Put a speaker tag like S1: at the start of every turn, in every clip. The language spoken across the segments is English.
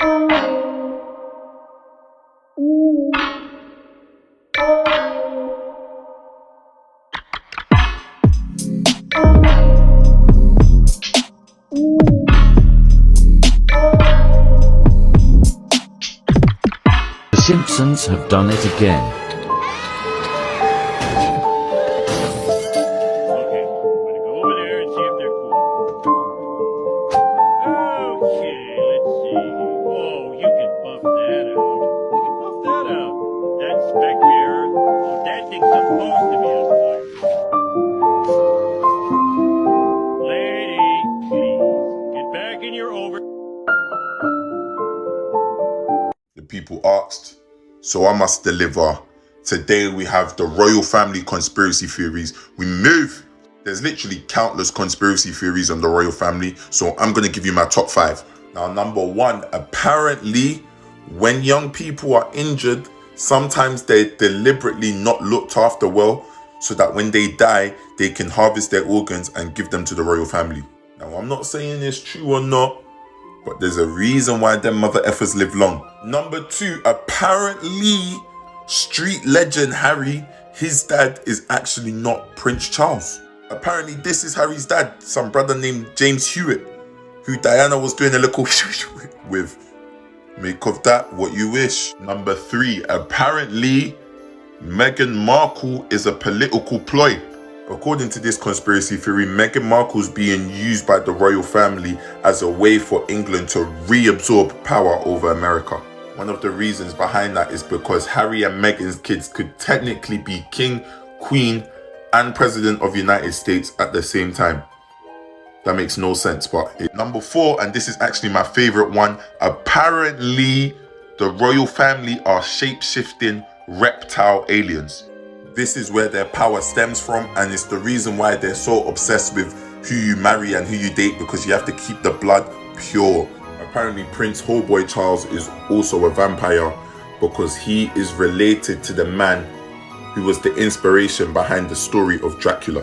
S1: The Simpsons have done it again.
S2: People asked, so I must deliver. Today we have the royal family conspiracy theories. We move. There's literally countless conspiracy theories on the royal family, so I'm going to give you my top 5. Now, number 1, apparently when young people are injured, sometimes they're deliberately not looked after well, so that when they die, they can harvest their organs and give them to the royal family. Now, I'm not saying it's true or not, but there's a reason why them mother effers live long. Number 2, apparently street legend Harry, his dad is actually not Prince Charles. Apparently this is Harry's dad, some brother named James Hewitt, who Diana was doing a little with. Make of that what you wish. Number 3, apparently Meghan Markle is a political ploy. According to this conspiracy theory, Meghan Markle's being used by the royal family as a way for England to reabsorb power over America. One of the reasons behind that is because Harry and Meghan's kids could technically be king, queen, and president of the United States at the same time. That makes no sense, but number 4, and this is actually my favorite one, apparently the royal family are shape-shifting reptile aliens. This is where their power stems from, and it's the reason why they're so obsessed with who you marry and who you date, because you have to keep the blood pure. Apparently Prince Hallboy Charles is also a vampire because he is related to the man who was the inspiration behind the story of Dracula.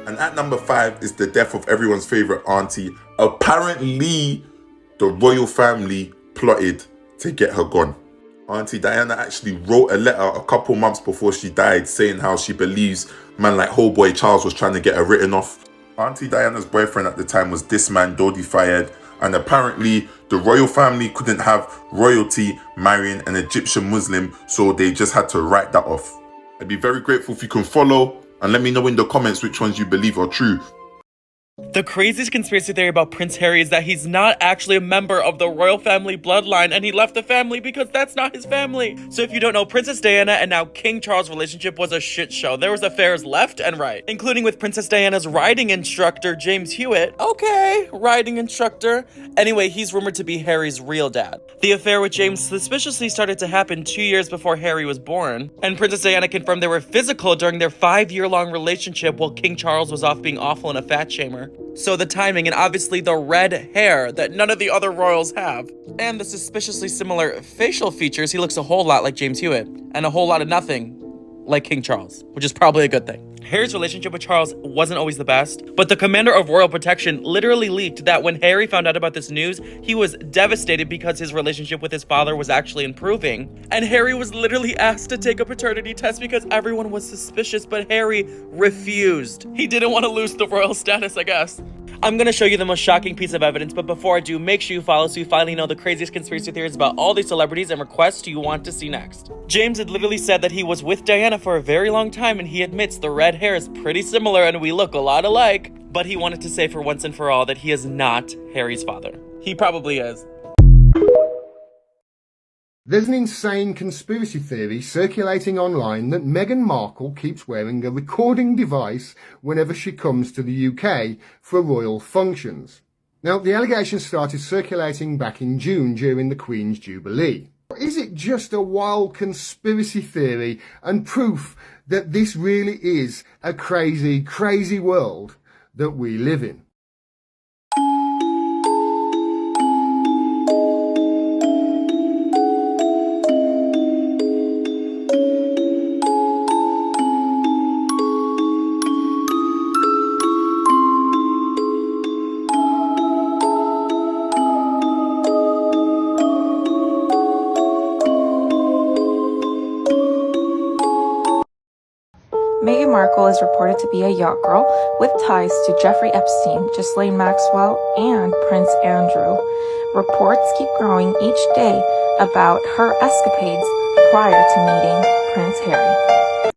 S2: And at number 5 is the death of everyone's favorite auntie. Apparently the royal family plotted to get her gone. Auntie Diana actually wrote a letter a couple months before she died saying how she believes man like Hallboy Charles was trying to get her written off. Auntie Diana's boyfriend at the time was this man, Dodi Fayed, and apparently the royal family couldn't have royalty marrying an Egyptian Muslim, so they just had to write that off. I'd be very grateful if you can follow and let me know in the comments which ones you believe are true.
S3: The craziest conspiracy theory about Prince Harry is that he's not actually a member of the royal family bloodline and he left the family because that's not his family. So if you don't know, Princess Diana and now King Charles' relationship was a shit show. There was affairs left and right, including with Princess Diana's riding instructor, James Hewitt. Okay, riding instructor. Anyway, he's rumored to be Harry's real dad. The affair with James suspiciously started to happen 2 years before Harry was born, and Princess Diana confirmed they were physical during their 5-year-long relationship while King Charles was off being awful in a fat shamer. So the timing and obviously the red hair that none of the other royals have. And the suspiciously similar facial features, he looks a whole lot like James Hewitt. And a whole lot of nothing like King Charles, which is probably a good thing. Harry's relationship with Charles wasn't always the best, but the commander of royal protection literally leaked that when Harry found out about this news, he was devastated because his relationship with his father was actually improving. And Harry was literally asked to take a paternity test because everyone was suspicious, but Harry refused. He didn't want to lose the royal status, I guess. I'm gonna show you the most shocking piece of evidence, but before I do, make sure you follow so you finally know the craziest conspiracy theories about all these celebrities and requests you want to see next. James had literally said that he was with Diana for a very long time, and he admits the red hair is pretty similar and we look a lot alike, but he wanted to say for once and for all that he is not Harry's father. He probably is.
S4: There's an insane conspiracy theory circulating online that Meghan Markle keeps wearing a recording device whenever she comes to the UK for royal functions. Now, the allegations started circulating back in June during the Queen's Jubilee. Is it just a wild conspiracy theory and proof that this really is a crazy, crazy world that we live in?
S5: Meghan Markle is reported to be a yacht girl with ties to Jeffrey Epstein, Ghislaine Maxwell, and Prince Andrew. Reports keep growing each day about her escapades prior to meeting Prince Harry.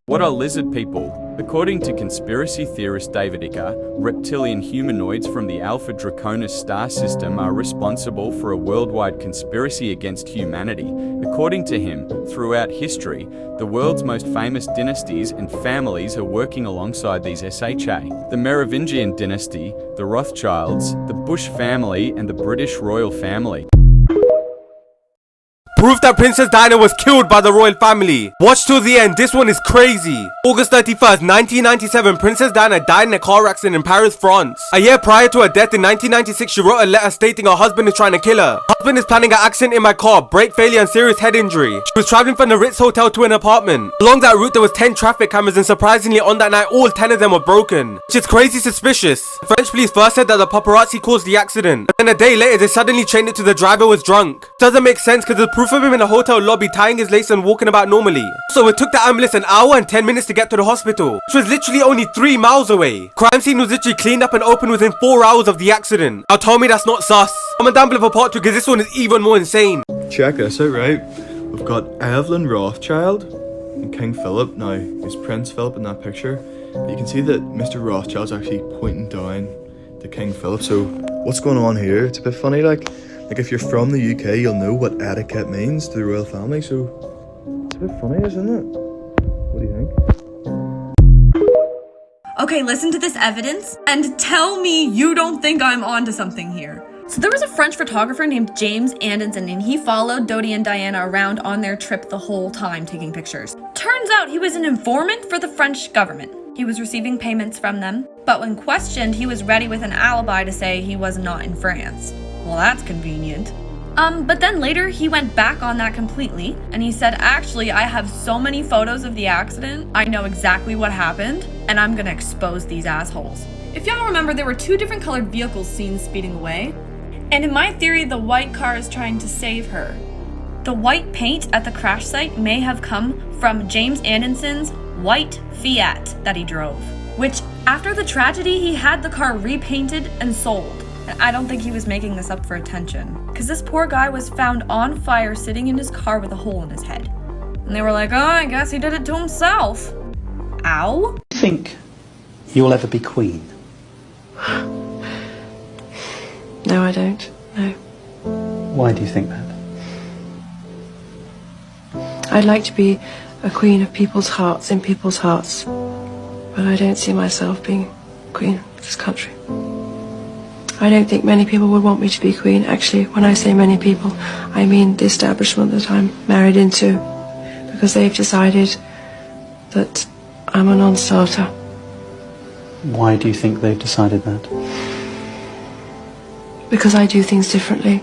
S6: What are lizard people? According to conspiracy theorist David Icke, reptilian humanoids from the Alpha Draconis star system are responsible for a worldwide conspiracy against humanity. According to him, throughout history, the world's most famous dynasties and families are working alongside these SHA. The Merovingian dynasty, the Rothschilds, the Bush family, and the British royal family.
S7: Proof that Princess Diana was killed by the royal family. Watch till the end, this one is crazy. August 31st, 1997, Princess Diana died in a car accident in Paris, France. A year prior to her death in 1996, she wrote a letter stating her husband is trying to kill her. Husband is planning an accident in my car, brake failure and serious head injury. She was traveling from the Ritz Hotel to an apartment. Along that route there was 10 traffic cameras and surprisingly on that night all 10 of them were broken. Which is crazy suspicious. The French police first said that the paparazzi caused the accident. And then a day later they suddenly changed it to the driver was drunk. Doesn't make sense because the proof of him in a hotel lobby tying his lace and walking about normally. So it took the ambulance an hour and 10 minutes to get to the hospital, which was literally only 3 miles away. Crime scene was literally cleaned up and opened within 4 hours of the accident. Now tell me that's not sus. Comment down below for part 2 because this one is even more insane.
S8: Check this out, right? We've got Evelyn Rothschild and King Philip. Now, it's Prince Philip in that picture. But you can see that Mr. Rothschild's actually pointing down to King Philip. So what's going on here? It's a bit funny, like if you're from the UK, you'll know what etiquette means to the royal family, so it's a bit funny, isn't it? What do you think?
S9: Okay, listen to this evidence and tell me you don't think I'm onto something here. So there was a French photographer named James Anderson and he followed Dodi and Diana around on their trip the whole time taking pictures. Turns out he was an informant for the French government. He was receiving payments from them, but when questioned, he was ready with an alibi to say he was not in France. Well, that's convenient. But then later he went back on that completely and he said, actually, I have so many photos of the accident. I know exactly what happened and I'm gonna expose these assholes. If y'all remember, there were 2 different colored vehicles seen speeding away. And in my theory, the white car is trying to save her. The white paint at the crash site may have come from James Anderson's white Fiat that he drove, which after the tragedy, he had the car repainted and sold. And I don't think he was making this up for attention, because this poor guy was found on fire sitting in his car with a hole in his head. And they were like, oh, I guess he did it to himself. Ow.
S10: Do you think you'll ever be queen?
S11: No, I don't. No.
S10: Why do you think that?
S11: I'd like to be a queen of people's hearts, in people's hearts. But I don't see myself being queen of this country. I don't think many people would want me to be queen. Actually, when I say many people, I mean the establishment that I'm married into. Because they've decided that I'm a non-starter.
S10: Why do you think they've decided that?
S11: Because I do things differently.